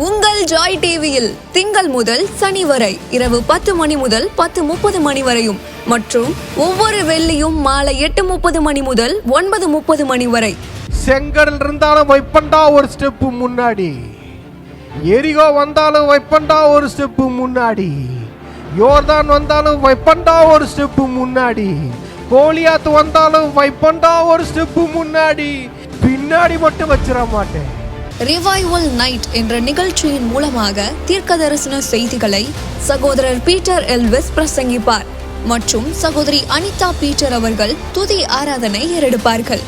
உங்கள் ஜாய் டிவியில் திங்கள் முதல் சனி வரை இரவு 10 மணி முதல் 10:30 மணி வரையும் மற்றும் ஒவ்வொரு வெள்ளியும் மாலை 8:30 மணி முதல் 9:30 மணி வரை. செங்கடல் இருந்தாலும் வைப்பண்டா ஒரு ஸ்டெப்பு முன்னாடி, எரிகோ வந்தாலும் வைப்பண்டா ஒரு ஸ்டெப்பு முன்னாடி, யோர்தான் வந்தாலும் வைப்பண்டா ஒரு ஸ்டெப்பு முன்னாடி, கோலியாத்து வந்தாலும் வைப்பண்டா ஒரு ஸ்டெப்பு முன்னாடி, பின்னாடி மட்டும் வச்சிட மாட்டேன். ரிவைவல் நைட் என்ற நிகழ்ச்சியின் மூலமாக தீர்க்க தரிசன செய்திகளை சகோதரர் பீட்டர் எல்விஸ் பிரசங்கிப்பார் மற்றும் சகோதரி அனிதா பீட்டர் அவர்கள் துதி ஆராதனை ஏறெடுப்பார்கள்.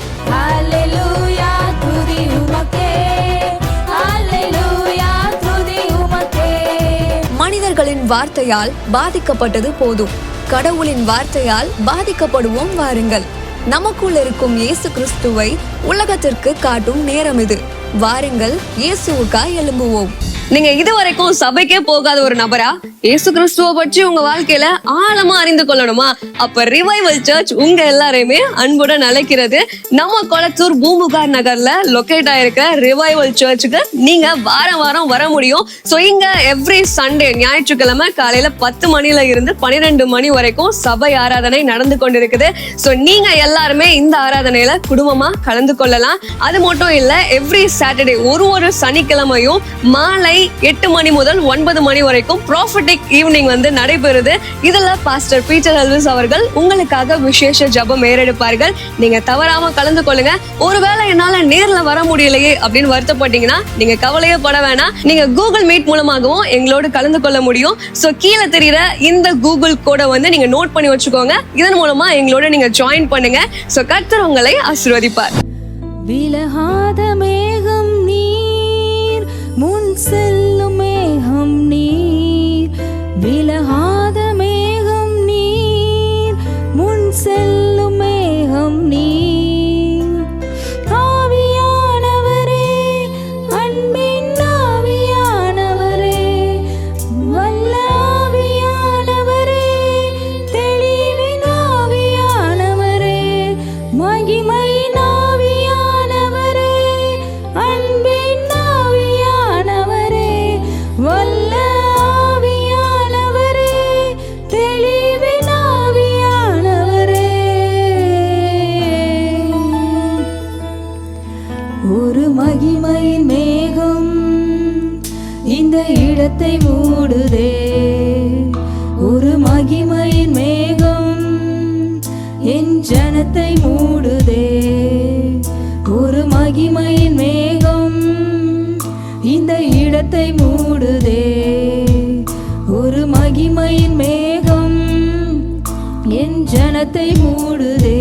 மனிதர்களின் வார்த்தையால் பாதிக்கப்பட்டது போதும், கடவுளின் வார்த்தையால் பாதிக்கப்படுவோம் வாருங்கள். நமக்குள் இருக்கும் இயேசு கிறிஸ்துவை உலகத்திற்கு காட்டும் நேரம் இது. வாருங்கள், இயேசுவுக்காய் எழும்புவோம். நீங்க இதுவரைக்கும் சபைக்கே போகாத ஒரு நபரா இயேசு கிறிஸ்துவ பற்றி உங்க வாழ்க்கையில ஆழமா அறிந்து கொள்ளணுமா? அப்ப ரிவைவல் சர்ச் உங்க எல்லாரையுமே அன்புடன் அழைக்கிறது. நம்ம கொளத்தூர் பூம்புகார் நகர்ல லொகேட் ஆயிருக்கிற ரிவைவல் சர்ச்சுக்கு நீங்க வாரம் வாரம் வர முடியும். சோ இங்க எவ்ரி சண்டே ஞாயிற்றுக்கிழமை காலையில 10 மணில இருந்து 12 மணி வரைக்கும் சபை ஆராதனை நடந்து கொண்டிருக்குது. சோ நீங்க எல்லாருமே இந்த ஆராதனையில குடும்பமா கலந்து கொள்ளலாம். அது மட்டும் இல்ல, எவ்ரி சாட்டர்டே ஒரு சனிக்கிழமையும் மாலை 8 மணி முதல் 9 மணி வரைக்கும் ப்ராஃபட்டிக் ஈவினிங் நடைபெறுது. இதுல பாஸ்டர் பீட்டர் எல்விஸ் அவர்கள் உங்களுக்காக விசேஷ ஜெபம் ஏறெடுப்பார்கள். நீங்க தவறாம கலந்து கொள்ளுங்க. ஒருவேளை என்னால நேர்ல வர முடியலையே அப்படின்னு வருத்தப்பட்டீங்கன்னா நீங்க கவலையே பட வேணாம். நீங்க கூகுள் மீட் மூலமாகவும் எங்களோடு கலந்து கொள்ள முடியும். சோ கீழே தெரியுற இந்த கூகுள் கோடை நீங்க நோட் பண்ணி வச்சுக்கோங்க. இதன் மூலமா எங்களோட நீங்க ஜாயின் பண்ணுங்க. சோ கர்த்தர் உங்களை ஆசீர்வதிப்பார். விலகாத மேகம் நீர், முன் செல்லும் மேகம் நீர், விலகாத மேகம் நீர், முன் செல்லும் மேகம் நீர். ஆவியானவரே, அன்பின் ஆவியானவரே, வல்ல ஆவியானவரே, தெளிவின் ஆவியானவரே, மகிமையின் ஆவியானவரே, அன்பின் ஆவியானவரே, வல்ல ஆவியானவரே, தெளிவின் ஆவியானவரே. ஒரு மகிமையின் மேகம் இந்த இடத்தை மூடுதே, ஒரு மகிமையின் மேகம் என் ஜனத்தை மூடுதே, ஒரு மகிமையின் மேகம் இந்த இடத்தை மூடுதே, ஒரு மகிமையின் மேகம் என் ஜனத்தை மூடுதே.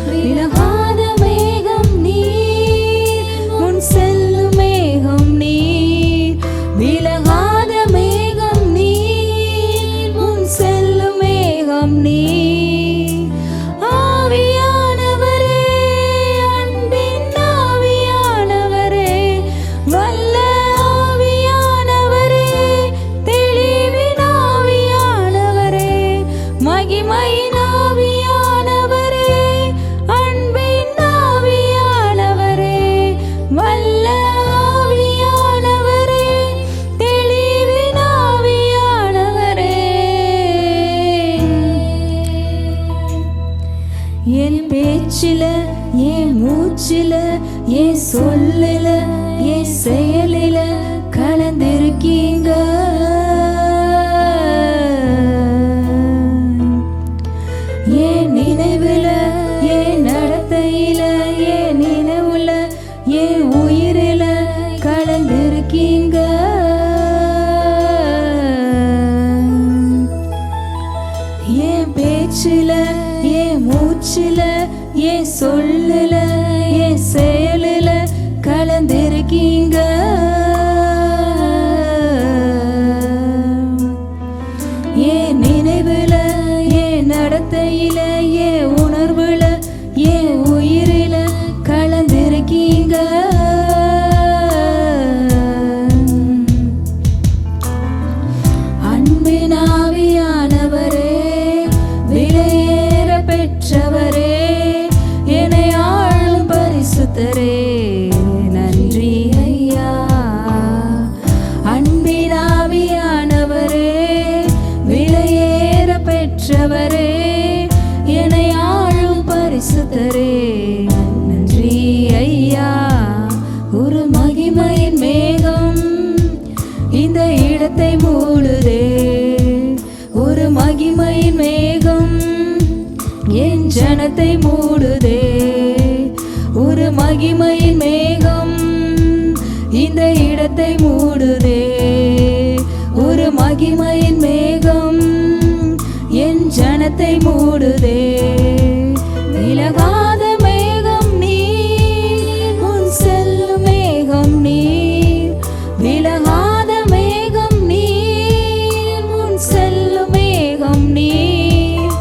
விலகாத மேகம் நீர், முன் செல்லும் மேகம் நீர், விலகாத மேகம் நீர், முன் செல்லும் மேகம் நீர். ஆவியானவரே, அன்பின் ஆவியானவரே, வல்ல ஆவியானவரே, தெளிவின் ஆவியானவரே, மகிமையின் ஆவியானவரே, அன்பின் ஆவியானவரே, வல்ல ஆவியானவரே, தெளிவின் ஆவியானவரே. என் பேச்சில, என் மூச்சில, என் சொல்லில, என் செயலில கலந்திருக்கீங்க. என் நினைவுல, என் நடத்தையில, என் நினைவுல, என் உயிரில கலந்திருக்கீங்க. என் பேச்சில, என் மூச்சில, என் சொல்லுல, என் செயலில கலந்திருக்கீங்க. மகிமையின் மேகம் இந்த இடத்தை மூடுதே. ஒரு மகிமையின் மேகம் என் ஜனத்தை மூடுதே. ஒரு மகிமையின் மேகம் இந்த இடத்தை மூடுதே. ஒரு மகிமையின் மேகம் என் ஜனத்தை மூடுதே. விலகாத மேகம் நீர், உன் செல்லும் மேகம் நீர். விலகாத மேகம் நீர், உன் செல்லும் மேகம் நீர்.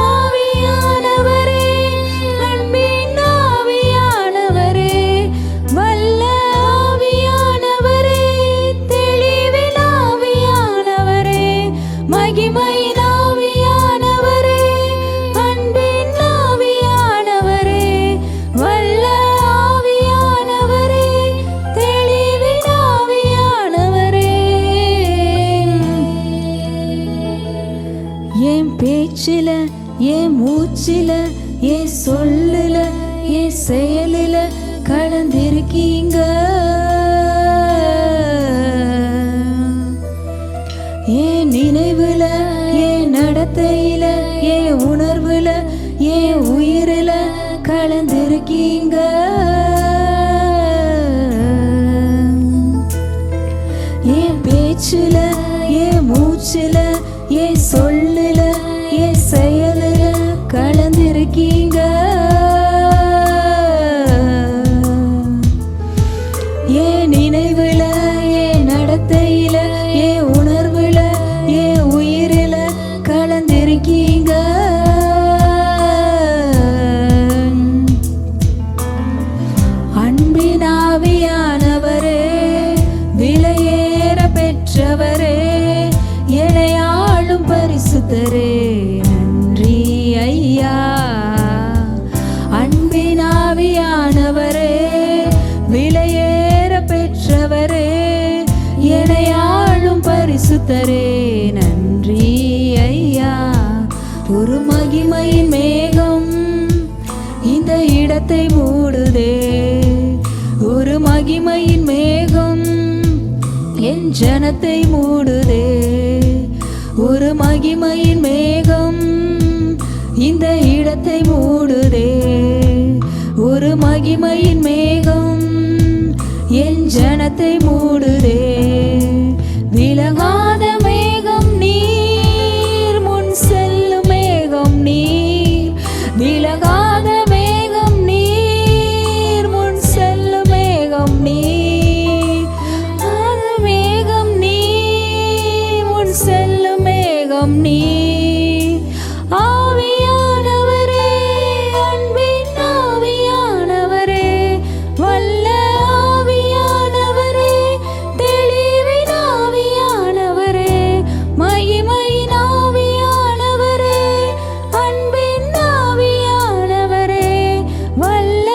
ஆவியானவரே, அன்பின் ஆவியானவரே, வல்ல ஆவியானவரே, தெளிவின் ஆவியானவரே, மகிமையின் ஆவியானவரே, அன்பின் ஆவியானவரே, வல்ல ஆவியானவரே, தெளிவின் ஆவியானவரே. என் பேச்சில, என் மூச்சில, என் சொல்லுல, என் செயலில கலந்திருக்கீங்க. என் நினைவுல, என் நடத்தையில, என் உணர்வுல, என் உயிரில கலந்திருக்கீங்க. என் பேச்சுல, என் மூச்சுல, என் சொல்லுல, என் செயலுல கலந்திருக்கீங்க. என் நினைவுல, என் நடத்தையில, என் உணர்வுல, என் உயிரில கலந்திருக்கீங்க. அன்பின் ஆவியானவரே, விலையேற பெற்றவரே, என்னை ஆளும் பரிசுத்தரே, நன்றி ஐயா. அன்பின் ஆவியானவரே, விலையேற பெற்றவரே, என்னை ஆளும் பரிசுத்தரே, நன்றி ஐயா. ஒரு மகிமையின் மேகம் இந்த இடத்தை மூடுதே. ஒரு மகிமையின் மேகம் என் ஜனத்தை மூடுதே. ஒரு மகிமையின் மேகம் இந்த இடத்தை மூடுதே. ஒரு மகிமையின் மேகம் என் ஜனத்தை மூடுதே. விலகாத மேகம் நீர், முன் செல்லும் மேகம் நீர். விலகாத மேகம் நீர், முன் செல்லும் மேகம் நீர். அந்த மேகம் நீர், முன் செல்லும் மேகம் நீர். ஆவியானவரே, அன்பின் ஆவியானவரே, வல்ல ஆவியானவரே, தெளிவின் ஆவியானவரே, மகிமையின் ஆவியானவரே, அன்பின் ஆவியானவரே, வல்ல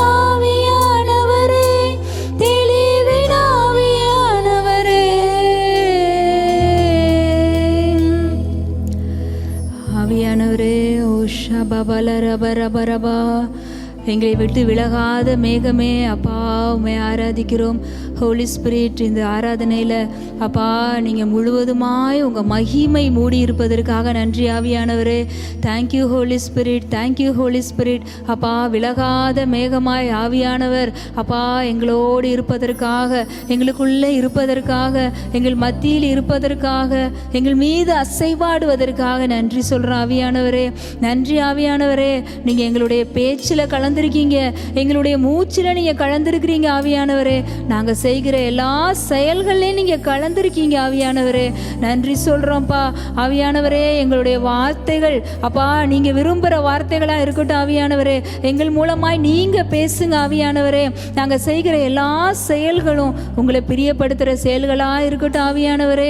ஆவியானவரே, தெளிவின் ஆவியானவரே. ஆவியானவரே, ஓஷா பபல ரப ரப ரபா, எங்களை விட்டு விலகாத மேகமே அப்பா, உம்மை ஆராதிக்கிறோம். ஹோலி ஸ்பிரிட், இந்த ஆராதனையில் அப்பா நீங்கள் முழுவதுமாய் உங்கள் மகிமை மூடி இருப்பதற்காக நன்றி ஆவியானவரே. Thank you holy spirit, thank you holy spirit. அப்பா, விலகாத மேகமாய் ஆவியானவர் அப்பா எங்களோடு இருப்பதற்காக, எங்களுக்குள்ளே இருப்பதற்காக, எங்கள் மத்தியில் இருப்பதற்காக, எங்கள் மீது அசைவாடுவதற்காக நன்றி சொல்கிறோம் ஆவியானவரே. நன்றி ஆவியானவரே. நீங்கள் எங்களுடைய பேச்சில் கலந்துருக்கீங்க, எங்களுடைய மூச்சில் நீங்கள் கலந்துருக்கிறீங்க ஆவியானவரே. நாங்கள் செய்கிற எல்லா செயல்கள்லையும் நீங்கள் கலந்துருக்கீங்க ஆவியானவரே. நன்றி சொல்கிறோம்ப்பா ஆவியானவரே. எங்களுடைய வார்த்தைகள் அப்பா நீங்கள் விரும்புகிற வார்த்தைகளாக இருக்கட்டும் ஆவியானவரே. எங்கள் மூலமாய் நீங்கள் பேசுங்க ஆவியானவரே. நாங்கள் செய்கிற எல்லா செயல்களும் உங்களை பிரியப்படுத்துகிற செயல்களாக இருக்கட்டும் ஆவியானவரே.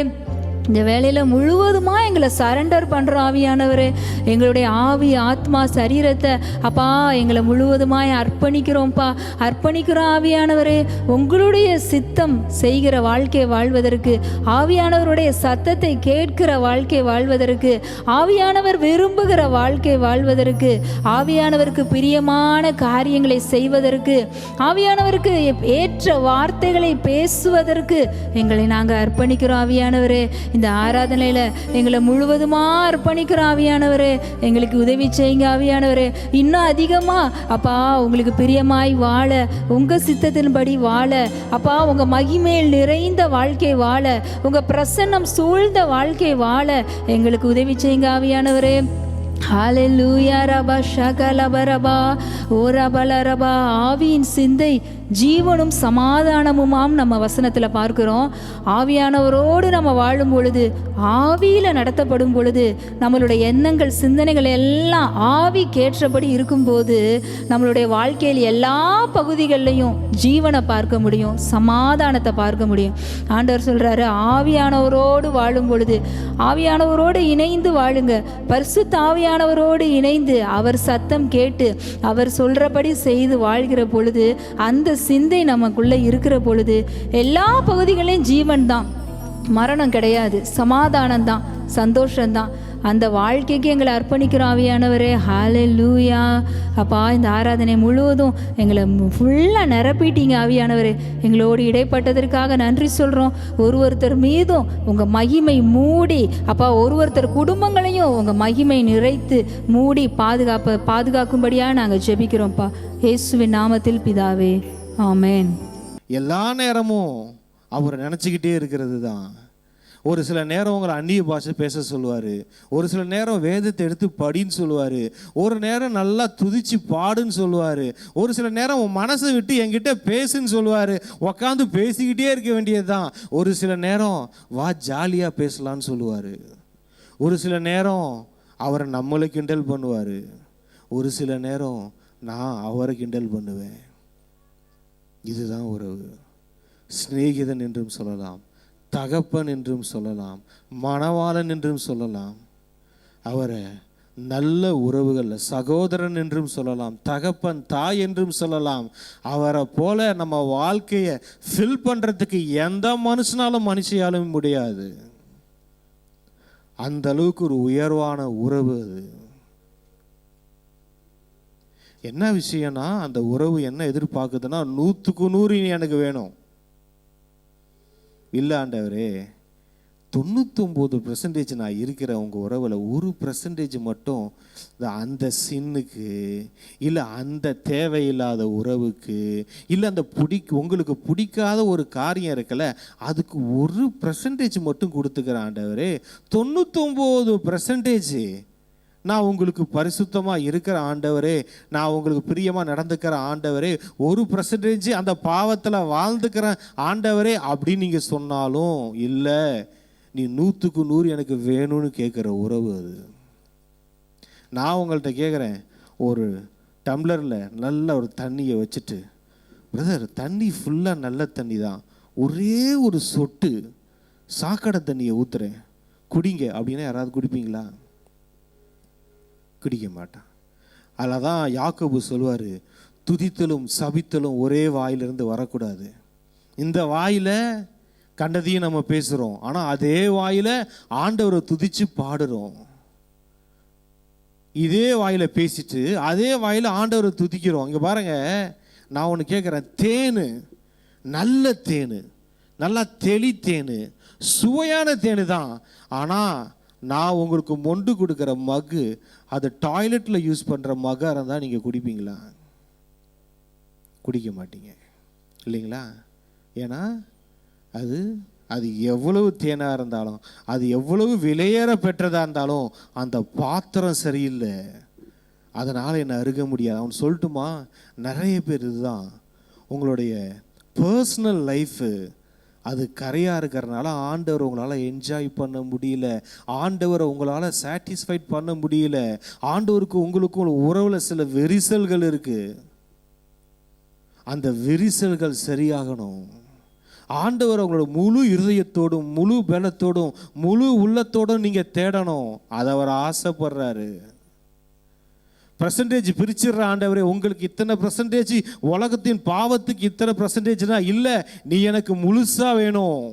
இந்த வேலையில் முழுவதுமாக எங்களை சரண்டர் பண்ணுற ஆவியானவரே, எங்களுடைய ஆவி ஆத்மா சரீரத்தை அப்பா எங்களை முழுவதுமாய் அர்ப்பணிக்கிறோம்ப்பா, அர்ப்பணிக்கிறோம் ஆவியானவரே. உங்களுடைய சித்தம் செய்கிற வாழ்க்கை வாழ்வதற்கு, ஆவியானவருடைய சத்தத்தை கேட்கிற வாழ்க்கை வாழ்வதற்கு, ஆவியானவர் விரும்புகிற வாழ்க்கை வாழ்வதற்கு, ஆவியானவருக்கு பிரியமான காரியங்களை செய்வதற்கு, ஆவியானவருக்கு ஏற்ற வார்த்தைகளை பேசுவதற்கு எங்களை நாங்கள் அர்ப்பணிக்கிறோம் ஆவியானவரே. இந்த ஆராதனையில் எங்களை முழுவதுமாக அர்ப்பணிக்கிற ஆவியானவரே, எங்களுக்கு உதவி செய்யுங்க ஆவியானவரே. இன்னும் அதிகமாக அப்பா உங்களுக்கு பிரியமாய் வாழ, உங்கள் சித்தத்தின்படி வாழ, அப்பா உங்கள் மகிமையில் நிறைந்த வாழ்க்கை வாழ, உங்கள் பிரசன்னம் சூழ்ந்த வாழ்க்கை வாழ எங்களுக்கு உதவி செய்யுங்க ஆவியானவரே. ஹல்லேலூயா ரபா ஷகலபரபா ஓரபலரபா. ஆவியின் சிந்தை ஜீவனும் சமாதானமுமாம் நம்ம வசனத்தில் பார்க்கிறோம். ஆவியானவரோடு நம்ம வாழும் பொழுது, ஆவியில் நடத்தப்படும் பொழுது, நம்மளுடைய எண்ணங்கள் சிந்தனைகள் எல்லாம் ஆவி கேற்றபடி இருக்கும்போது நம்மளுடைய வாழ்க்கையில் எல்லா பகுதிகளிலையும் ஜீவனை பார்க்க முடியும், சமாதானத்தை பார்க்க முடியும். ஆண்டவர் சொல்கிறாரு, ஆவியானவரோடு வாழும் பொழுது, ஆவியானவரோடு இணைந்து வாழுங்க. பரிசுத்த ஆவியானவரோடு இணைந்து அவர் சத்தம் கேட்டு அவர் சொல்கிறபடி செய்து வாழ்கிற பொழுது, அந்த சிந்தை நமக்குள்ளே இருக்கிற பொழுது எல்லா பகுதிகளையும் ஜீவன் தான், மரணம் கிடையாது, சமாதானம் தான், சந்தோஷம்தான். அந்த வாழ்க்கைக்கு எங்களை அர்ப்பணிக்கிற ஆவியானவரே. ஹல்லேலூயா அப்பா. இந்த ஆராதனை முழுவதும் எங்களை ஃபுல்லாக நிரப்பிட்டீங்க ஆவியானவரே. எங்களோடு இடைப்பட்டதற்காக நன்றி சொல்கிறோம். ஒருத்தர் மீதும் உங்கள் மகிமை மூடி அப்பா, ஒருத்தர் குடும்பங்களையும் உங்கள் மகிமை நிறைத்து மூடி பாதுகாக்கும்படியாக நாங்கள் ஜெபிக்கிறோம்ப்பா, இயேசுவின் நாமத்தில் பிதாவே, ஆமென். எல்லா நேரமும் அவரை நினச்சிக்கிட்டே இருக்கிறது தான். ஒரு சில நேரம் உங்களை அந்நிய பாஷை பேச சொல்லுவார், ஒரு சில நேரம் வேதத்தை எடுத்து படின்னு சொல்லுவார், ஒரு நேரம் நல்லா துதிச்சு பாடுன்னு சொல்லுவார், ஒரு சில நேரம் உன் மனசை விட்டு என்கிட்ட பேசுன்னு சொல்லுவார், உக்காந்து பேசிக்கிட்டே இருக்க வேண்டியது தான். ஒரு சில நேரம் வா ஜாலியாக பேசலான்னு சொல்லுவார், ஒரு சில நேரம் அவரை நம்மளை கிண்டல் பண்ணுவார், ஒரு சில நேரம் நான் அவரை கிண்டல் பண்ணுவேன். இதுதான் உறவு. சிநேகிதன் என்றும் சொல்லலாம், தகப்பன் என்றும் சொல்லலாம், மணவாளன் என்றும் சொல்லலாம், அவரை நல்ல உறவுகள் சகோதரன் என்றும் சொல்லலாம், தகப்பன் தாய் என்றும் சொல்லலாம். அவரை போல நம்ம வாழ்க்கையை ஃபில் பண்ணுறதுக்கு எந்த மனுஷனாலும் முடியாது. அந்த அளவுக்கு ஒரு உயர்வான உறவு அது. என்ன விஷயம்னா, அந்த உறவு என்ன எதிர்பார்க்குதுன்னா, 100க்கு 100 எனக்கு வேணும். இல்லை ஆண்டவரே, 99% நான் இருக்கிற உங்கள் உறவில் 1% மட்டும் அந்த சின்னுக்கு, இல்லை அந்த தேவையில்லாத உறவுக்கு, இல்லை அந்த உங்களுக்கு பிடிக்காத ஒரு காரியம் இருக்குல்ல, அதுக்கு 1% மட்டும் கொடுத்துக்கிறேன் ஆண்டவரே. 99% நான் உங்களுக்கு பரிசுத்தமாக இருக்கிற ஆண்டவரே, நான் உங்களுக்கு பிரியமாக நடந்துக்கிற ஆண்டவரே, 1% அந்த பாவத்தில் வாழ்ந்துக்கிற ஆண்டவரே அப்படின்னு நீங்கள் சொன்னாலும், இல்லை நீ 100க்கு 100 எனக்கு வேணும்னு கேட்குற உறவு அது. நான் உங்கள்கிட்ட கேட்குறேன், ஒரு டம்ளரில் நல்ல ஒரு தண்ணியை வச்சுட்டு, பிரதர் தண்ணி ஃபுல்லாக நல்ல தண்ணி தான், ஒரே ஒரு சொட்டு சாக்கடை தண்ணியை ஊற்றுறேன் குடிங்க அப்படின்னா யாராவது குடிப்பீங்களா? குடிக்க மாட்டான். அதில் தான் யாக்கோபு சொல்லுவார், துதித்தலும் சபித்தலும் ஒரே வாயிலிருந்து வரக்கூடாது. இந்த வாயில் கண்டதையும் நம்ம பேசுகிறோம், ஆனால் அதே வாயில் ஆண்டவரை துதித்து பாடுறோம். இதே வாயில் பேசிட்டு அதே வாயில் ஆண்டவரை துதிக்கிறோம். இங்கே பாருங்க, நான் ஒன்று கேட்குறேன், தேன், நல்ல தேன், நல்லா தெளித்தேன், சுவையான தேன் தான், ஆனால் நான் உங்களுக்கு மொண்டு கொடுக்குற மகு, அது டாய்லெட்டில் யூஸ் பண்ணுற மகாக இருந்தால் நீங்கள் குடிப்பீங்களா? குடிக்க மாட்டீங்க இல்லைங்களா? ஏன்னா அது எவ்வளவு தேனாக இருந்தாலும், அது எவ்வளவு விலையேற பெற்றதாக இருந்தாலும், அந்த பாத்திரம் சரியில்லை, அதனால் என்னை அருக முடியாது. அவன் சொல்லட்டுமா, நிறைய பேர் இதுதான், உங்களுடைய பர்சனல் லைஃபு அது கரையாக இருக்கிறனால ஆண்டவர் உங்களால் என்ஜாய் பண்ண முடியல, ஆண்டவரை உங்களால் சாட்டிஸ்ஃபைட் பண்ண முடியல, ஆண்டவருக்கு உங்களுக்கும் உறவில் சில விரிசல்கள் இருக்குது. அந்த விரிசல்கள் சரியாகணும், ஆண்டவர் உங்களோட முழு இருதயத்தோடும் முழு பலத்தோடும் முழு உள்ளத்தோடும் நீங்கள் தேடணும். அதை அவர் ஆசைப்படுறாரு. பர்சன்டேஜ் பிரிச்சிடுற ஆண்டவரே, உங்களுக்கு இத்தனை பர்சன்டேஜ், உலகத்தின் பாவத்துக்கு இத்தனை பர்சன்டேஜ்னா இல்லை, நீ எனக்கு முழுசாக வேணும்.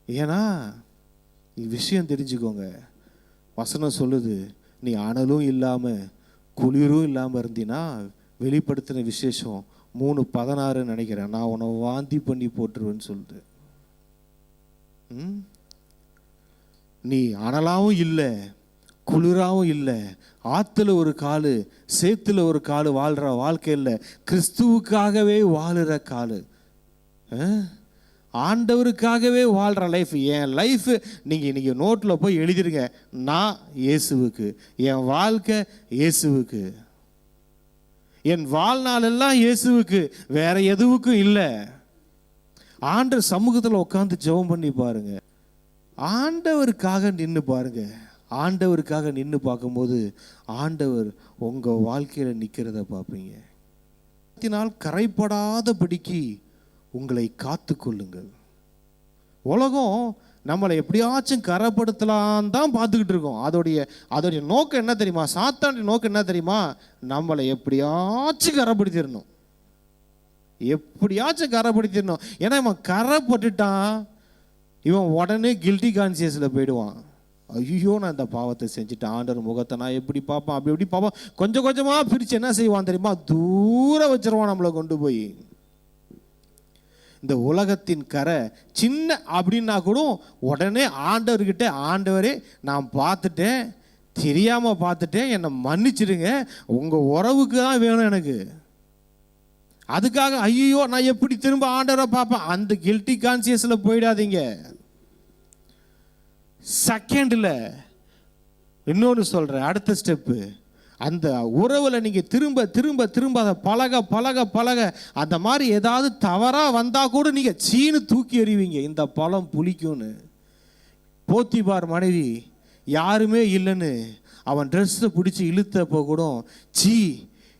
ஏன்னா விஷயம் தெரிஞ்சுக்கோங்க, வசனம் சொல்லுது, நீ அனலும் இல்லாமல் குளிரும் இல்லாமல் இருந்தீன்னா, வெளிப்படுத்தின விசேஷம் 3:16 நினைக்கிறேன், நான் உன்னை வாந்தி பண்ணி போட்டுருவேன்னு சொல்லுது. நீ அனலாவும் இல்லை குளிராவும் இல்லை, ஆற்றுல ஒரு காலு சேத்துல ஒரு காலு வாழ்கிற வாழ்க்கையில் கிறிஸ்துவுக்காகவே வாழுற காலு, ஆண்டவருக்காகவே வாழ்கிற லைஃப். என் லைஃப் நீங்கள் இன்றைக்கி நோட்டில் போய் எழுதிருங்க, நான் இயேசுவுக்கு, என் வாழ்க்கை இயேசுவுக்கு, என் வாழ்நாளெல்லாம் இயேசுவுக்கு, வேற எதுவுக்கும் இல்லை. ஆண்டவர் சமூகத்தில் உட்காந்து ஜெபம் பண்ணி பாருங்க, ஆண்டவருக்காக நின்று பாருங்க. ஆண்டவருக்காக நின்று பார்க்கும்போது ஆண்டவர் உங்கள் வாழ்க்கையில் நிற்கிறத பார்ப்பீங்க. கரைப்படாதபடிக்கு உங்களை காத்து கொள்ளுங்கள். உலகம் நம்மளை எப்படியாச்சும் கரைப்படுத்தலாம் தான் பார்த்துக்கிட்டு இருக்கோம். அதோடைய நோக்கம் என்ன தெரியுமா? சாத்தானுடைய நோக்கம் என்ன தெரியுமா? நம்மளை எப்படியாச்சும் கரைப்படுத்திடணும், எப்படியாச்சும் கரைப்படுத்திடணும். ஏன்னா இவன் கரைப்பட்டுட்டான், இவன் உடனே கில்ட்டி கான்சியஸில் போயிடுவான். ஐயோ, நான் இந்த பாவத்தை செஞ்சுட்டேன், ஆண்டவர் முகத்தை நான் எப்படி பார்ப்பேன், அப்படி எப்படி பார்ப்பேன். கொஞ்சம் கொஞ்சமாக பிரித்து என்ன செய்வான் தெரியுமா? தூரம் வச்சிருவான் நம்மளை கொண்டு போய். இந்த உலகத்தின் கரை சின்ன அப்படின்னா கூட உடனே ஆண்டவர்கிட்ட, ஆண்டவரே நான் பார்த்துட்டேன், தெரியாமல் பார்த்துட்டேன், என்னை மன்னிச்சிடுங்க, உங்கள் உறவுக்கு தான் வேணும் எனக்கு, அதுக்காக ஐயோ நான் எப்படி திரும்ப ஆண்டவரை பார்ப்பேன், அந்த கில்ட்டி கான்சியஸில் போயிடாதீங்க. செகண்டில் இன்னொன்று சொல்கிறேன், அடுத்த ஸ்டெப்பு, அந்த உறவில் நீங்கள் திரும்ப திரும்ப திரும்ப அதை பழக பழக பழக அந்த மாதிரி ஏதாவது தவறாக வந்தால் கூட நீங்கள் சீனு தூக்கி எறிவீங்க, இந்த பழம் புளிக்கும்னு. போத்திபார் மனைவி யாருமே இல்லைன்னு அவன் ட்ரெஸ்ஸை பிடிச்சி இழுத்தப்போ கூட சீ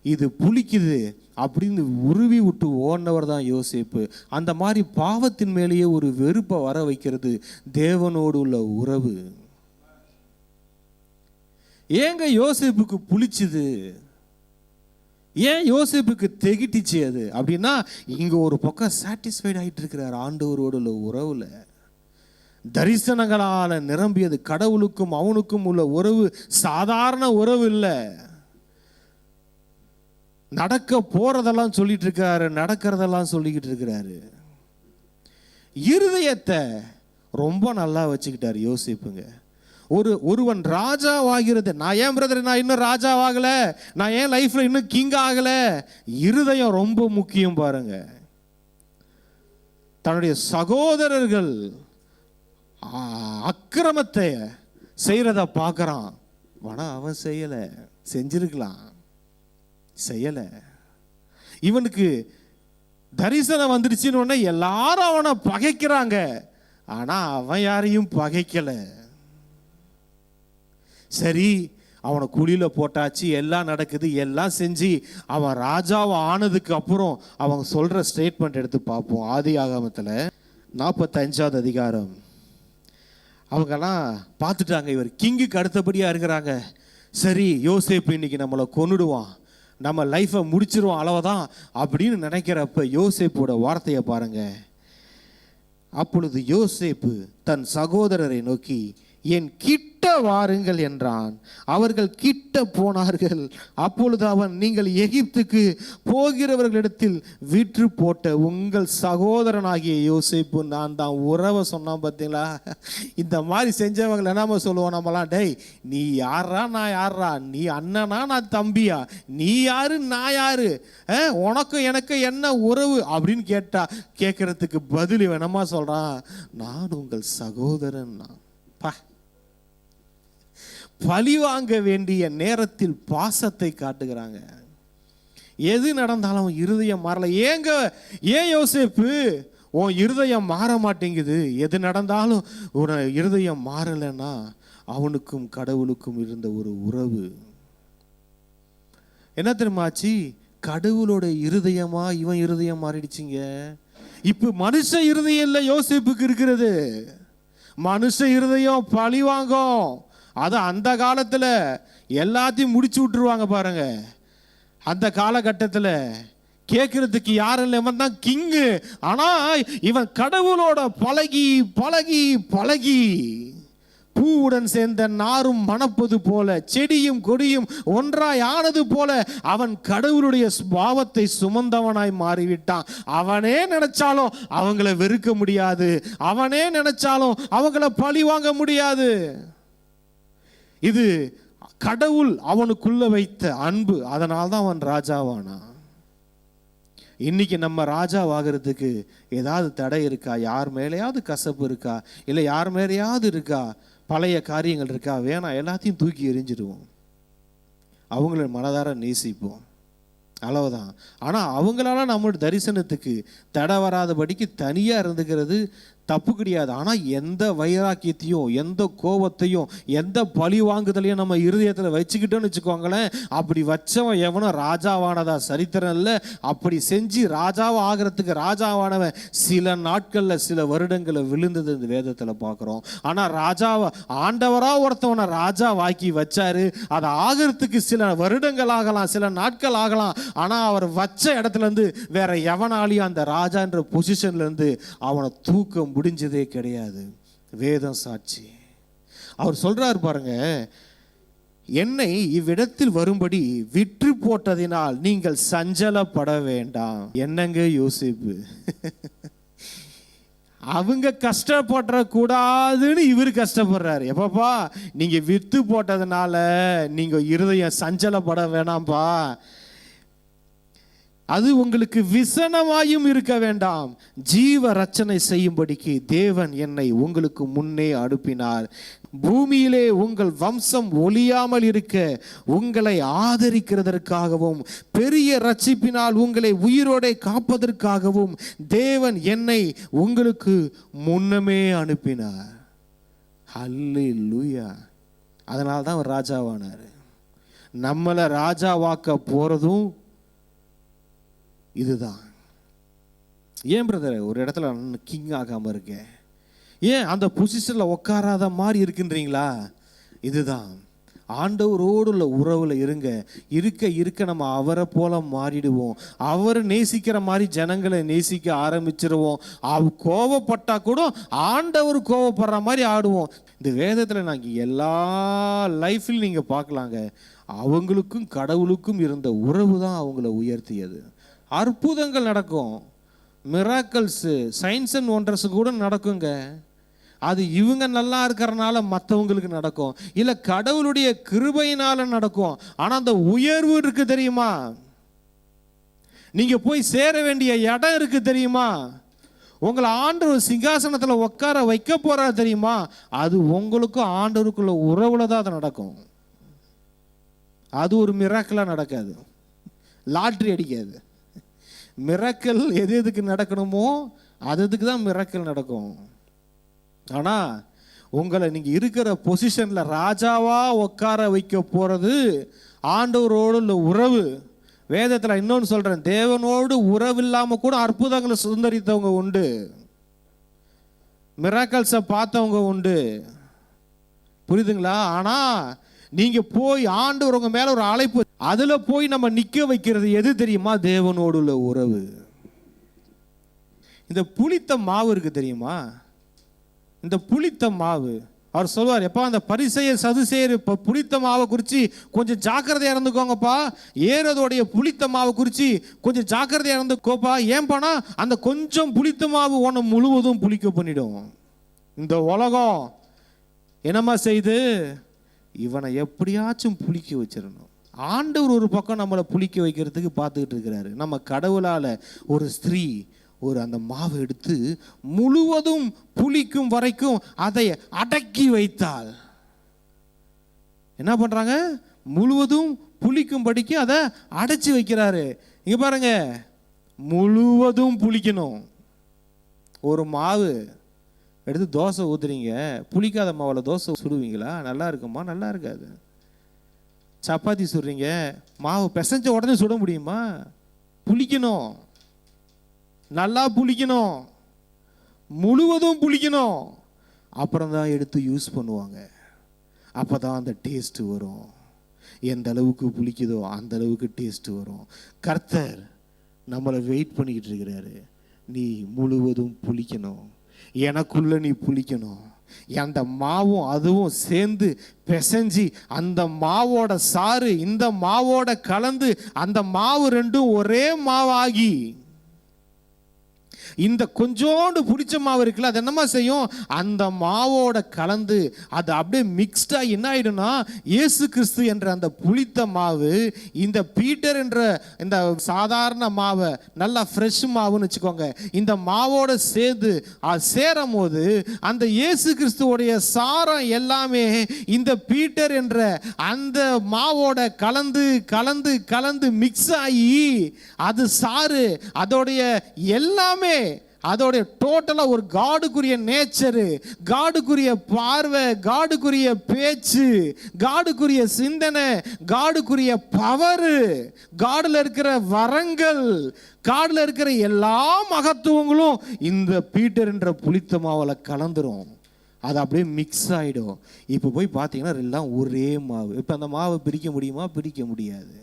இது புளிக்குது அப்படின்னு உருவி விட்டு ஓடினவர் தான் யோசேப்பு. அந்த மாதிரி பாவத்தின் மேலேயே ஒரு வெறுப்பை வர வைக்கிறது தேவனோடு உள்ள உறவு. ஏங்க யோசேப்புக்கு புளிச்சுது, ஏன் யோசேப்புக்கு திகிட்டிச்சு அது அப்படின்னா, இங்கே ஒரு பக்கம் சாட்டிஸ்ஃபைட் ஆகிட்டு இருக்கிறார் ஆண்டவரோடு உள்ள உறவில். தரிசனங்களால் நிரம்பியது. கடவுளுக்கும் அவனுக்கும் உள்ள உறவு சாதாரண உறவு இல்லை. நடக்க போறதெல்லாம் சொல்லிட்டு இருக்காரு, நடக்கிறதெல்லாம் சொல்லிக்கிட்டு இருக்கிறாரு. இருதயத்தை ரொம்ப நல்லா வச்சுக்கிட்டாரு யோசிப்புங்க. ஒருவன் ராஜாவாகிறது, நான் ஏன் பிரதர் நான் இன்னும் ராஜாவாகல, நான் ஏன் லைஃப்ல இன்னும் கிங் ஆகல, இருதயம் ரொம்ப முக்கியம் பாருங்க. தன்னுடைய சகோதரர்கள் அக்கிரமத்தை செய்யறத பார்க்கறான், ஆனா அவன் செய்யல, செஞ்சிருக்கலாம், செய்யல. இவனுக்கு தரிசனம் வந்துருச்சுன்னு உடனே எல்லாரும் அவனை பகைக்கிறாங்க, ஆனா அவன் யாரையும் பகைக்கல. சரி, அவனை குழியில போட்டாச்சு, எல்லாம் நடக்குது, எல்லாம் செஞ்சு அவன் ராஜாவை ஆனதுக்கு அப்புறம் அவங்க சொல்ற ஸ்டேட்மெண்ட் எடுத்து பார்ப்போம். ஆதியாகமத்தில் 45வது அதிகாரம். அவங்கெல்லாம் பார்த்துட்டாங்க, இவர் கிங்குக்கு அடுத்தபடியா இருக்கிறாங்க. சரி, யோசேப்பு இன்னைக்கு நம்மளை கொன்னுடுவான், நம்ம லைஃப்பை முடிச்சிருவோம் அளவுதான் அப்படின்னு நினைக்கிறப்ப யோசேப்போட வார்த்தையை பாருங்க. அப்பொழுது யோசேப்பு தன் சகோதரரை நோக்கி, என் கிட்ட வாருங்கள் என்றான். அவர்கள் கிட்ட போனார்கள். அப்பொழுது அவன், நீங்கள் எகிப்துக்கு போகிறவர்களிடத்தில் விற்று போட்ட உங்கள் சகோதரனாகிய யோசேப்பு நான் தான். உறவை சொன்னான் பார்த்தீங்களா? இந்த மாதிரி செஞ்சவங்களை என்ன சொல்லுவோம் நம்மலாம், டேய் நீ யாரா நான் யாரா, நீ அண்ணனா நான் தம்பியா, நீ யாரு நான் யாரு, உனக்கும் எனக்கு என்ன உறவு அப்படின்னு கேட்கறதுக்கு பதில் வேணமா சொல்றான், நான் உங்கள் சகோதரன். பழி வாங்க வேண்டிய நேரத்தில் பாசத்தை காட்டுகிறாங்க. எது நடந்தாலும் இருதயம் மாறல. ஏன் யோசேப்பு உன் இருதயம் மாற மாட்டேங்குது? எது நடந்தாலும் ஒரு இருதயம் மாறலைன்னா அவனுக்கும் கடவுளுக்கும் இருந்த ஒரு உறவு என்ன தெரியுமாச்சு? கடவுளோட இருதயமா இவன் இருதயம் மாறிடுச்சிங்க. இப்ப மனுஷ இருதயம் இல்லை யோசேப்புக்கு இருக்கிறது. மனுஷ இருதயம் பழி வாங்கும். அது அந்த காலத்துல எல்லாத்தையும் முடிச்சு விட்டுருவாங்க பாருங்க. அந்த காலகட்டத்தில் கேட்கறதுக்கு யாரும் இல்லை, இவன் தான் கிங்கு. ஆனா இவன் கடவுளோட பழகி பழகி பழகி பூவுடன் சேர்ந்த நாரும் மணப்பது போல, செடியும் கொடியும் ஒன்றாய் ஆனது போல அவன் கடவுளுடைய பாவத்தை சுமந்தவனாய் மாறிவிட்டான். அவனே நினைச்சாலும் அவங்கள வெறுக்க முடியாது, அவனே நினைச்சாலும் அவங்கள பழி வாங்க முடியாது. இது கடவுள் அவனுக்குள்ள வைத்த அன்பு. அதனால தான் அவன் ராஜாவானான். இன்னைக்கு நம்ம ராஜாவாகிறதுக்கு ஏதாவது தடை இருக்கா? யார் மேலேயாவது கசப்பு இருக்கா? இல்லை யார் மேலேயாவது இருக்கா? பழைய காரியங்கள் இருக்கா? வேணாம், எல்லாத்தையும் தூக்கி எறிஞ்சிடுவோம். அவங்கள மனதார நேசிப்போம், அளவுதான். ஆனால் அவங்களால நம்மளோட தரிசனத்துக்கு தடை வராதபடிக்கு தனியாக இருந்துக்கிறது தப்பு கிடையாது. ஆனால் எந்த வைராக்கியத்தையும், எந்த கோபத்தையும், எந்த பழி வாங்குதலையும் நம்ம இருதயத்தில் வச்சுக்கிட்டோன்னு வச்சுக்கோங்களேன், அப்படி வச்சவன் எவனும் ராஜாவானதா சரித்திரம் இல்லை. அப்படி செஞ்சு ராஜாவை ஆகிறதுக்கு ராஜாவானவன் சில நாட்களில் சில வருடங்களை விழுந்தது இந்த வேதத்தில் பார்க்குறோம். ஆனால் ராஜாவை ஆண்டவராக ஒருத்தவனை ராஜா வாக்கி வச்சாரு. அதை ஆகிறதுக்கு சில வருடங்கள் ஆகலாம், சில நாட்கள் ஆகலாம். ஆனால் அவர் வச்ச இடத்துலேருந்து வேற எவனாலையும் அந்த ராஜான்ற பொசிஷன்லேருந்து அவனை தூக்க முடிஞ்சதே கிடையாது. வேதம் சாட்சி. அவர் சொல்றார் பாருங்க, என்னை இவ்விடத்தில் வரும்படி விற்று போட்டதினால் நீங்கள் சஞ்சலப்பட வேண்டாம். என்னங்க யோசிப்பு, அவங்க கஷ்டப்பட கூடாதுன்னு இவர் கஷ்டப்படுறாரு. எப்பப்பா, நீங்க விற்று போட்டதுனால நீங்க இருதயம் சஞ்சலப்பட வேணாம்பா, அது உங்களுக்கு விசனமாயும் இருக்க வேண்டாம். ஜீவ ரட்சனை செய்யும்படிக்கு தேவன் என்னை உங்களுக்கு முன்னே அனுப்பினார். பூமியிலே உங்கள் வம்சம் ஒளியாமல் இருக்க உங்களை ஆதரிக்கிறதற்காகவும் பெரிய ரட்சிப்பினால் உங்களை உயிரோடே காப்பதற்காகவும் தேவன் என்னை உங்களுக்கு முன்னமே அனுப்பினார். ஹல்லேலூயா. அதனால தான் அவர் ராஜாவானார். நம்மளை ராஜாவாக்க போறதும் இதுதான். ஏன் பிரதர் ஒரு இடத்துல கிங் ஆகாம இருக்க? ஏன் அந்த பொசிஷன்ல உட்காராத மாதிரி இருக்குன்றீங்களா? இதுதான். ஆண்டவரோடு உள்ள உறவுல இருங்க. இருக்க இருக்க நம்ம அவரை போல மாறிடுவோம். அவரை நேசிக்கிற மாதிரி ஜனங்களை நேசிக்க ஆரம்பிச்சிருவோம். கோவப்பட்டா கூட ஆண்டவர் கோவப்படுற மாதிரி ஆடுவோம். இந்த வேதத்தில் நாங்கள் எல்லா லைஃப்லையும் நீங்கள் பார்க்கலாங்க, அவங்களுக்கும் கடவுளுக்கும் இருந்த உறவு தான் அவங்கள உயர்த்தியது. அற்புதங்கள் நடக்கும், மிராக்கல்ஸு, சயின்ஸ் அண்ட் ஒண்டர்ஸ் கூட நடக்குங்க. அது இவங்க நல்லா இருக்கிறனால மற்றவங்களுக்கு நடக்கும், இல்லை கடவுளுடைய கிருபையினால நடக்கும். ஆனால் அந்த உயர்வு இருக்கு தெரியுமா? நீங்க போய் சேர வேண்டிய இடம் இருக்கு தெரியுமா? உங்களை ஆண்டவர் சிங்காசனத்தில் உட்கார வைக்க போறாரு தெரியுமா? அது உங்களுக்கும் ஆண்டவருக்குள்ள உறவுல தான் அது நடக்கும். அது ஒரு மிராக்கலா நடக்காது, லாட்ரி அடிக்காது. மிராக்கல் எது எதுக்கு நடக்கணுமோ அதுக்கு தான் மிராக்கல் நடக்கும். ஆனால் உங்களை நீங்கள் இருக்கிற பொசிஷனில் ராஜாவா உட்கார வைக்க போகிறது ஆண்டவரோடு உள்ள உறவு. வேதத்தில் இன்னொன்று சொல்கிறேன், தேவனோடு உறவு இல்லாமல் கூட அற்புதங்களை சுதந்திரித்தவங்க உண்டு, மிராக்கல்ஸை பார்த்தவங்க உண்டு. புரியுதுங்களா? ஆனால் நீங்கள் போய் ஆண்டவர் உங்க மேலே ஒரு அழைப்பு, அதில் போய் நம்ம நிற்க வைக்கிறது எது தெரியுமா? தேவனோடு உள்ள உறவு. இந்த புளித்த மாவு இருக்கு தெரியுமா? இந்த புளித்த மாவு, அவர் சொல்வார், எப்பா அந்த பரிசேயர் சதுசேயர் புளித்த மாவை குறித்து கொஞ்சம் ஜாக்கிரதையாக இருந்துக்கோங்கப்பா, ஏறதோடைய புளித்த மாவை குறித்து கொஞ்சம் ஜாக்கிரதையாக இருந்துக்கோப்பா. ஏன்பானா அந்த கொஞ்சம் புளித்த மாவு உன்னை முழுவதும் புளிக்க பண்ணிடும். இந்த உலகம் என்னம்மா செய்து இவனை எப்படியாச்சும் புளிக்க வச்சிடணும். ஆண்டவர் ஒரு பக்கம் நம்மளை புளிக்க வைக்கிறதுக்கு பார்த்துக்கிட்டு இருக்கிறாரு. நம்ம கடவுளால் ஒரு ஸ்திரீ ஒரு அந்த மாவை எடுத்து முழுவதும் புளிக்கும் வரைக்கும் அதை அடக்கி வைத்தாள். என்ன பண்றாங்க? முழுவதும் புளிக்கும்படிக்கு அதை அடைச்சி வைக்கிறாரு. இங்க பாருங்க, முழுவதும் புளிக்கணும். ஒரு மாவு எடுத்து தோசை ஊற்றுறீங்க, புளிக்காத மாவில் தோசை சுடுவீங்களா? நல்லா இருக்குமா? நல்லா இருக்காது. சப்பாத்தி சுடுறீங்க, மாவு பிசைஞ்ச உடனே சுட முடியுமா? புளிக்கணும். நல்லா புளிக்கணும், முழுவதும் புளிக்கணும், அப்புறம் தான் எடுத்து யூஸ் பண்ணுவாங்க. அப்போ தான் அந்த டேஸ்ட்டு வரும். எந்த அளவுக்கு புளிக்குதோ அந்த அளவுக்கு டேஸ்ட்டு வரும். கர்த்தர் நம்மளை வெயிட் பண்ணிக்கிட்டு இருக்கிறாரு. நீ முழுவதும் புளிக்கணும், எனக்குள்ள நீ புளிக்கணும். அந்த மாவும் அதுவும் சேர்ந்து பிசைஞ்சி அந்த மாவோட சாறு இந்த மாவோட கலந்து அந்த மாவு ரெண்டும் ஒரே மாவாகி, இந்த கொஞ்சோண்டு புளிச்ச மாவு இருக்குல்ல, அது என்னமா செய்யும், அந்த மாவோட கலந்து அது அப்படியே மிக்ஸ்டா என்ன ஆயிடும்னா, இயேசு கிறிஸ்து என்ற அந்த புளித்த மாவு இந்த பீட்டர் என்ற இந்த சாதாரண மாவை, நல்லா ஃப்ரெஷ் மாவுன்னு வச்சுக்கோங்க, இந்த மாவோட சேர்ந்து சேரும் போது அந்த இயேசு கிறிஸ்துவோடைய சாரம் எல்லாமே இந்த பீட்டர் என்ற அந்த மாவோட கலந்து கலந்து கலந்து மிக்ஸ் ஆகி அது சாறு அதோடைய எல்லாமே அதோடைய டோட்டலா ஒரு காடுக்குரிய நேச்சரு, காடுக்குரிய பார்வை, காடுக்குரிய பேச்சு, காடுக்குரிய சிந்தனை, காடுக்குரிய பவரு, காடுல இருக்கிற வரங்கள், காடுல இருக்கிற எல்லா மகத்துவங்களும் இந்த பீட்டர் என்ற புளித்த மாவுல கலந்துரும். அது அப்படியே மிக்ஸ் ஆகிடும். இப்போ போய் பார்த்தீங்கன்னா எல்லாம் ஒரே மாவு. இப்போ அந்த மாவை பிரிக்க முடியுமா? பிரிக்க முடியாது.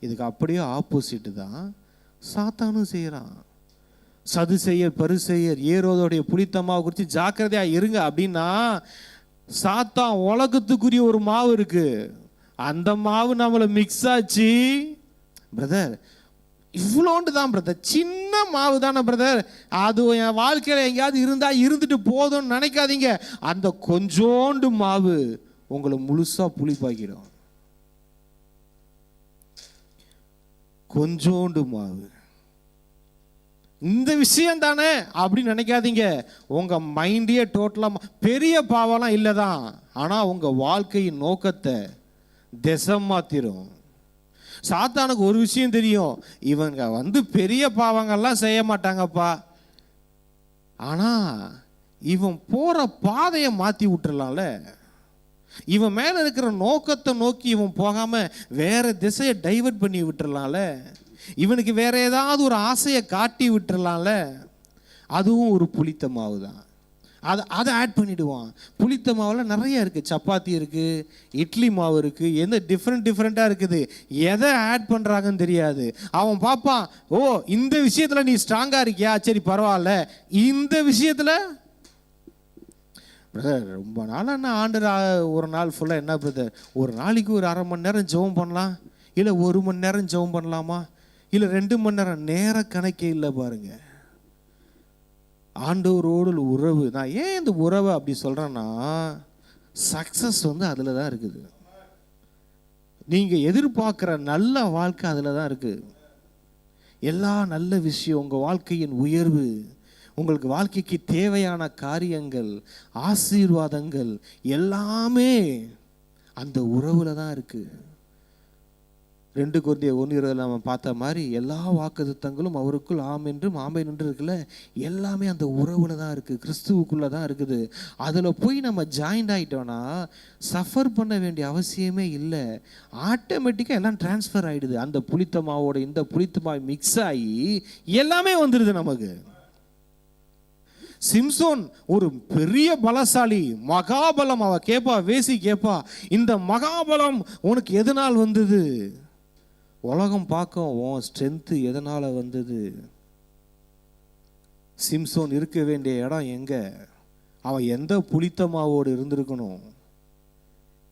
இதுக்கு அப்படியே ஆப்போசிட்டு தான் சாத்தானும் செய்கிறான். சதுசேயர் பரிசேயர் ஏரோதோடைய புளித்த மாவு குறித்து ஜாக்கிரதையா இருங்க அப்படின்னா, சாத்தான் உலகத்துக்குரிய ஒரு மாவு இருக்கு, அந்த மாவு நம்மளை மிக்ஸ் ஆச்சு. பிரதர் இவ்வளோண்டு தான் பிரதர், சின்ன மாவு தானே பிரதர், அது என் வாழ்க்கையில் எங்கேயாவது இருந்தா இருந்துட்டு போதும்னு நினைக்காதீங்க. அந்த கொஞ்சோண்டு மாவு உங்களை முழுசா புளிப்பாக்கிடும். கொஞ்சோண்டு மாவு, இந்த விஷயம் தானே அப்படின்னு நினைக்காதீங்க. உங்க மைண்டே டோட்டலா பெரிய பாவம்லாம் இல்லைதான், ஆனா உங்க வாழ்க்கையின் நோக்கத்தை திசை மாத்திரும். சாத்தானுக்கு ஒரு விஷயம் தெரியும், இவங்க பெரிய பாவங்கள்லாம் செய்ய மாட்டாங்கப்பா, ஆனா இவன் போற பாதையை மாத்தி விட்டுறலாம்ல, இவன் மேல இருக்கிற நோக்கத்தை நோக்கி இவன் போகாம வேற திசையை டைவர்ட் பண்ணி விட்டுறலாம்ல, இவனுக்கு வேற ஏதாவது ஒரு ஆசையை காட்டி விட்டுறலாம்ல. அதுவும் ஒரு புளித்த மாவு தான். அதை ஆட் பண்ணிடுவான். புளித்த மாவில் நிறைய இருக்குது, சப்பாத்தி இருக்குது, இட்லி மாவு இருக்குது, எந்த டிஃப்ரெண்ட்டாக இருக்குது. எதை ஆட் பண்ணுறாங்கன்னு தெரியாது. அவன் பார்ப்பான், ஓ இந்த விஷயத்தில் நீ ஸ்ட்ராங்காக இருக்கியா, சரி பரவாயில்ல, இந்த விஷயத்தில் பிரதர் ரொம்ப நாளாக என்ன ஆண்டு ஒரு நாள் ஃபுல்லாக என்ன பிரதர், ஒரு நாளைக்கு ஒரு அரை மணி நேரம் ஜெபம் பண்ணலாம், இல்லை 1 மணி நேரம் ஜெபம் பண்ணலாமா, இல்லை 2 மணி நேரம், நேர கணக்கே இல்லை பாருங்க. ஆண்டவரோடு உறவு. நான் ஏன் இந்த உறவை அப்படி சொல்றேன்னா, சக்சஸ் அதில் தான் இருக்குது. நீங்க எதிர்பார்க்குற நல்ல வாழ்க்கை அதில் தான் இருக்கு. எல்லா நல்ல விஷயம், உங்க வாழ்க்கையின் உயர்வு, உங்களுக்கு வாழ்க்கைக்கு தேவையான காரியங்கள், ஆசீர்வாதங்கள் எல்லாமே அந்த உறவுல தான் இருக்கு. 2 கொரிந்தியர் 1:20 நம்ம பார்த்த மாதிரி எல்லா வாக்குத்தத்தங்களும் அவருக்குள் ஆம் என்றும் ஆமென் என்று இருக்குல்ல, எல்லாமே அந்த உறவுல தான் இருக்கு, கிறிஸ்துவுக்குள்ள தான் இருக்குது. அதில் போய் நம்ம ஜாயின்ட் ஆகிட்டோன்னா சஃபர் பண்ண வேண்டிய அவசியமே இல்லை. ஆட்டோமேட்டிக்காக எல்லாம் டிரான்ஸ்ஃபர் ஆகிடுது. அந்த புளித்த மாவோட இந்த புளித்த மாவு மிக்ஸ் ஆகி எல்லாமே வந்துடுது நமக்கு. சிம்சோன் ஒரு பெரிய பலசாலி, மகாபலம். அவ கேப்பா, வேசி கேப்பா, இந்த மகாபலம் உனக்கு எதனால் வந்தது? உலகம் பார்க்கும் உன் ஸ்ட்ரென்த்து எதனால வந்தது? சிம்சோன் இருக்க வேண்டிய இடம் எங்க? அவன் எந்த புளித்த மாவோடு இருந்திருக்கணும்?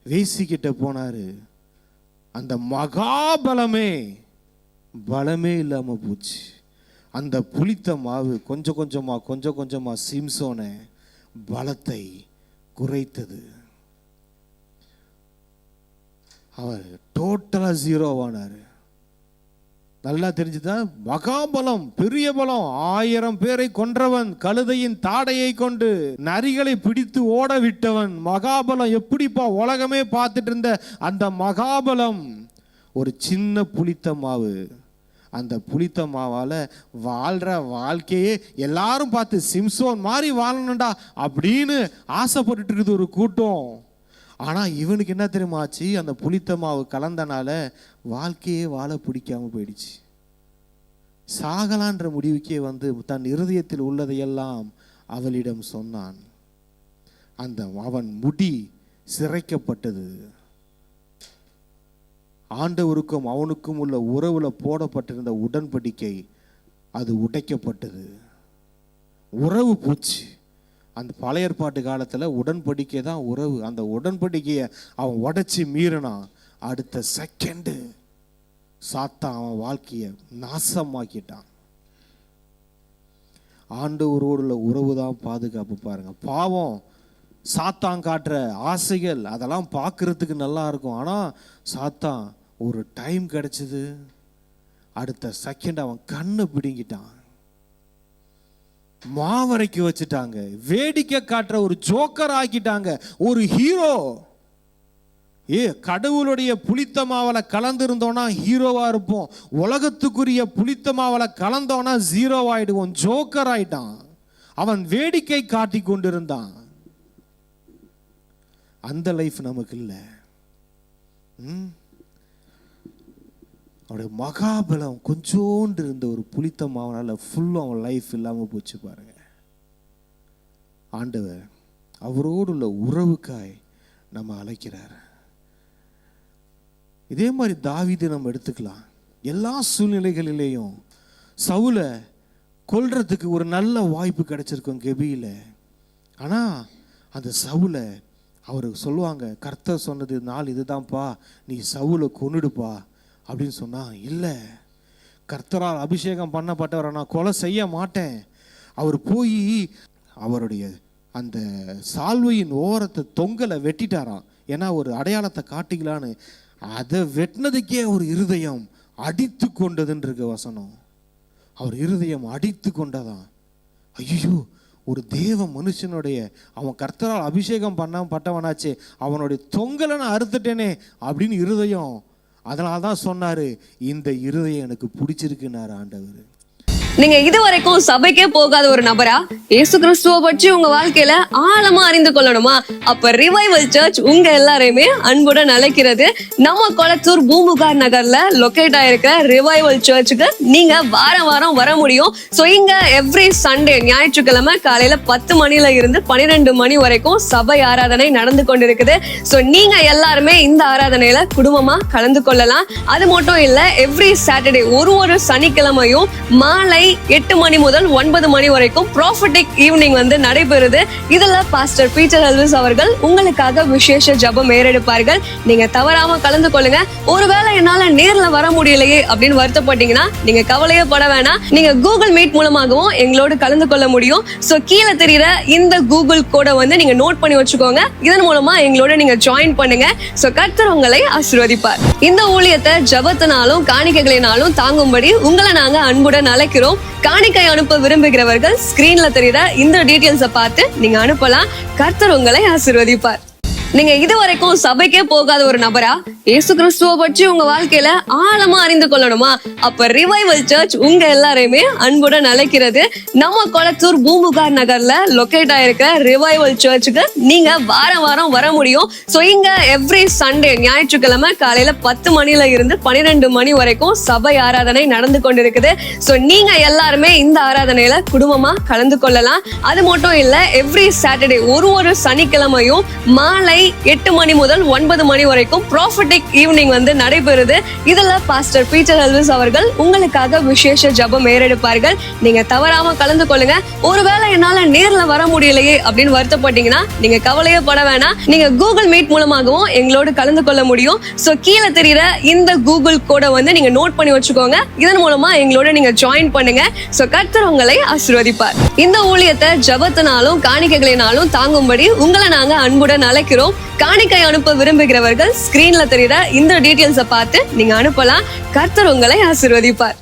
வேசிக்கிட்ட போனாரு, அந்த மகாபலமே பலமே இல்லாம போச்சு. அந்த புளித்த மாவு கொஞ்சம் கொஞ்சமா சிம்சோனை பலத்தை குறைத்தது. அவர் டோட்டலா ஜீரோவானாரு. நல்லா தெரிஞ்சுதான், மகாபலம், பெரிய பலம், 1000 பேரை கொன்றவன், கழுதையின் தாடையை கொண்டு நரிகளை பிடித்து ஓட விட்டவன், மகாபலம். எப்படிப்பா உலகமே பார்த்துட்டு இருந்த அந்த மகாபலம் ஒரு சின்ன புளித்த மாவு. அந்த புளித்த மாவால வாழ்ற வாழ்க்கையே எல்லாரும் பார்த்து சிம்சோன் மாதிரி வாழணும்டா அப்படின்னு ஆசைப்பட்டுட்டு இருக்குது ஒரு கூட்டம். ஆனா இவனுக்கு என்ன தெரியுமா ஆச்சு? அந்த புளித்த மாவு கலந்தனால வாழ்க்கையே வாழ பிடிக்காம போயிடுச்சு. சாகலான்ற முடிவுக்கே வந்து தன் இருதயத்தில் உள்ளதையெல்லாம் அவளிடம் சொன்னான். அவன் முடி சிரைக்கப்பட்டது. ஆண்டவருக்கும் அவனுக்கும் உள்ள உறவுல போடப்பட்டிருந்த உடன்படிக்கை அது உடைக்கப்பட்டது. உறவு போச்சு. அந்த பழைய ஏற்பாட்டு காலத்தில் உடன்படிக்கை தான் உறவு. அந்த உடன்படிக்கையை அவன் உடைச்சி மீறினான். அடுத்த செகண்டு சாத்தான் அவன் வாழ்க்கையை நாசமாக்கிட்டான். ஆண்டவரோடு உள்ள உறவு தான் பாதுகாப்பு. பாருங்க, பாவம் சாத்தான் காட்டுற ஆசைகள் அதெல்லாம் பார்க்கறதுக்கு நல்லா இருக்கும். ஆனால் சாத்தான் ஒரு டைம் கிடைச்சது, அடுத்த செகண்ட் அவன் கண்ணை பிடுங்கிட்டான், மாவரைக்கு வச்சுட்டாங்க, வேடிக்கை காட்டுற ஒரு ஜோக்கர் ஆக்கிட்டாங்க, ஒரு ஹீரோ. கடவுளுடைய புளித்த மாவளை கலந்துருந்தோம்னா ஹீரோவா இருப்போம். உலகத்துக்குரிய புளித்த மாவளை கலந்தோம்னா ஜீரோ ஆயிடுவோம். ஜோக்கர் ஆயிட்டான். அவன் வேடிக்கை காட்டி கொண்டிருந்தான். அந்த லைஃப் நமக்கு இல்லை. அவருடைய மகாபலம் கொஞ்சோண்டு இருந்த ஒரு புளித்த மாவனால ஃபுல்லும் அவன் லைஃப் இல்லாமல் போச்சு. பாருங்க, ஆண்டவர் அவரோடு உள்ள உறவுக்காய் நம்ம அழைக்கிறார். இதே மாதிரி தாவீது நம்ம எடுத்துக்கலாம். எல்லா சூழ்நிலைகளிலேயும் சவுலை கொல்றதுக்கு ஒரு நல்ல வாய்ப்பு கிடைச்சிருக்கும் கெபியில. ஆனால் அந்த சவுலை அவருக்கு சொல்லுவாங்க, கர்த்தர் சொன்னது நாள் இதுதான்ப்பா, நீ சவுலை கொன்னுடுப்பா அப்படின்னு சொன்னா, இல்லை, கர்த்தரால் அபிஷேகம் பண்ணப்பட்டவரை நான் கொலை செய்ய மாட்டேன். அவர் போய் அவருடைய அந்த சால்வையின் ஓரத்தை தொங்கலை வெட்டிட்டாராம். ஏன்னா ஒரு அடையாளத்தை காட்டிக்கலான்னு. அதை வெட்டினதுக்கே ஒரு இருதயம் அடித்து கொண்டதுன்னு இருக்கு வசனம். அவர் இருதயம் அடித்து கொண்டதான். ஐயோ, ஒரு தேவ மனுஷனுடைய, அவன் கர்த்தரால் அபிஷேகம் பட்டவனாச்சே, அவனுடைய தொங்கலை நான் அறுத்துட்டேனே அப்படின்னு இருதயம். அதனால தான் சொன்னாரு, இந்த இருதயம் எனக்கு பிடிச்சிருக்குன்னாரு ஆண்டவர். நீங்க இதுவரைக்கும் சபைக்கே போகாத ஒரு நபரா இயேசு கிறிஸ்துவ பற்றி உங்க வாழ்க்கையில ஆழமா அறிந்து கொள்ளணுமா? அப்ப ரிவைவல் சர்ச் உங்க எல்லாரையுமே அன்புடன் அழைக்கிறது. நம்ம கொளத்தூர் பூம்புகார் நகர்ல லொகேட் ஆயிருக்க ரிவைவல் சர்ச்சுக்கு நீங்க வாரம் வாரம் வர முடியும். சோ இங்க எவ்ரி சண்டே ஞாயிற்றுக்கிழமை காலையில 10 மணில இருந்து 12 மணி வரைக்கும் சபை ஆராதனை நடந்து கொண்டிருக்குது. சோ நீங்க எல்லாருமே இந்த ஆராதனையில குடும்பமா கலந்து கொள்ளலாம். அது மட்டும் இல்ல, எவ்ரி சாட்டர்டே ஒரு சனிக்கிழமையும் மாலை 8 மணி முதல் 9 மணி வரைக்கும் ப்ராஃபட்டிக் ஈவினிங் வந்து நடைபெறுது. இதுல பாஸ்டர் பீட்டர் எல்விஸ் அவர்கள் உங்களுக்காக விசேஷ ஜெபம் ஏறெடுப்பார்கள். நீங்க தவறாம கலந்து கொள்ளுங்க. ஒருவேளை என்னால நேர்ல வர முடியலையே அப்படின்னு வருத்தப்பட்டீங்கன்னா நீங்க கவலையே பட வேணாம். நீங்க கூகுள் மீட் மூலமாகவும் எங்களோடு கலந்து கொள்ள முடியும். சோ கீழே தெரியுற இந்த கூகுள் கோடை வந்து நீங்க நோட் பண்ணி வச்சுக்கோங்க. இதன் மூலமா எங்களோட நீங்க ஜாயின் பண்ணுங்க. சோ கர்த்தர் உங்களை ஆசீர்வதிப்பார். இந்த ஊழியத்தை ஜெபத்தினாலும் காணிக்கைகளினாலும் தாங்கும்படி உங்களை நாங்க அன்புடன் அழைக்கிறோம். காணிக்கை அனுப்ப விரும்புகிறவர்கள் ஸ்கிரீன்ல தெரியுற இந்த டீடைல்ஸை பார்த்து நீங்க அனுப்பலாம். கர்த்தர் உங்களை ஆசீர்வதிப்பார். நீங்க இதுவரைக்கும் சபைக்கே போகாத ஒரு நபரா இயேசு கிறிஸ்துவ பற்றி உங்க வாழ்க்கையில ஆழமா அறிந்து கொள்ளணுமா? அப்ப ரிவைவல் சர்ச் உங்க எல்லாரையுமே அன்புடன் அழைக்கிறது. நம்ம கொளத்தூர் பூம்புகார் நகர்ல லொகேட் ஆயிருக்க ரிவைவல் சர்ச்சுக்கு நீங்க வாரம் வாரம் வர முடியும். சோ இங்க எவ்ரி சண்டே ஞாயிற்றுக்கிழமை காலையில 10 மணில இருந்து 12 மணி வரைக்கும் சபை ஆராதனை நடந்து கொண்டிருக்குது. சோ நீங்க எல்லாருமே இந்த ஆராதனையில குடும்பமா கலந்து கொள்ளலாம். அது மட்டும் இல்ல, எவ்ரி சாட்டர்டே ஒரு சனிக்கிழமையும் மாலை 8 மணி முதல் 9 மணி வரைக்கும் ப்ராஃபட்டிக் ஈவினிங் வந்து நடைபெறுது. இதுல பாஸ்டர் பீட்டர் எல்விஸ் அவர்கள் உங்களுக்காக விசேஷ ஜெபம் ஏறெடுப்பார்கள். நீங்க தவறாம கலந்து கொள்ளுங்க. ஒருவேளை என்னால நேர்ல வர முடியலையே அப்படின்னு வருத்தப்பட்டீங்கன்னா நீங்க கவலையே பட வேணாம். நீங்க கூகுள் மீட் மூலமாகவும் எங்களோடு கலந்து கொள்ள முடியும். சோ கீழே தெரியுற இந்த கூகுள் கோடை வந்து நீங்க நோட் பண்ணி வச்சுக்கோங்க. இதன் மூலமா எங்களோட நீங்க ஜாயின் பண்ணுங்க. சோ கர்த்தர் உங்களை ஆசீர்வதிப்பார். இந்த ஊழியத்தை ஜெபத்தினாலும் காணிக்கைகளினாலும் தாங்கும்படி உங்களை நாங்க அன்புடன் அழைக்கிறோம். காணிக்கை அனுப்ப விரும்புகிறவர்கள் ஸ்கிரீன்ல தெரியுற இந்த டீடைல்ஸை பார்த்து நீங்க அனுப்பலாம். கர்த்தர் உங்களை ஆசீர்வதிப்பார்.